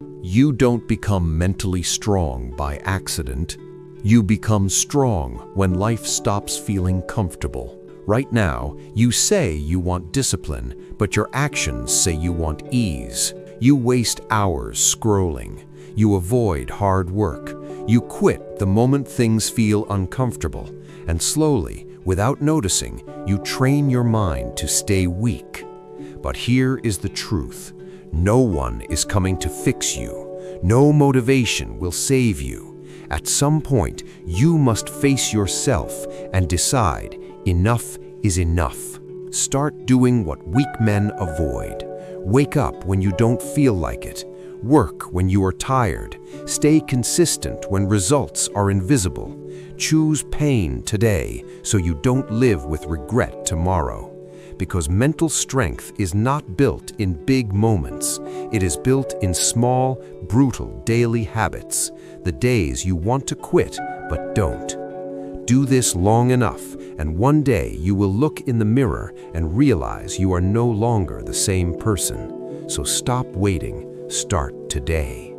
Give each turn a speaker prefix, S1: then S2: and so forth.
S1: You don't become mentally strong by accident. You become strong when life stops feeling comfortable. Right now, you say you want discipline, but your actions say you want ease. You waste hours scrolling. You avoid hard work. You quit the moment things feel uncomfortable. And slowly, without noticing, you train your mind to stay weak. But here is the truth. No one is coming to fix you. No motivation will save you. At some point, you must face yourself and decide enough is enough. Start doing what weak men avoid. Wake up when you don't feel like it. Work when you are tired. Stay consistent when results are invisible. Choose pain today so you don't live with regret tomorrow. Because mental strength is not built in big moments. It is built in small, brutal daily habits, the days you want to quit but don't. Do this long enough, and one day you will look in the mirror and realize you are no longer the same person. So stop waiting, start today.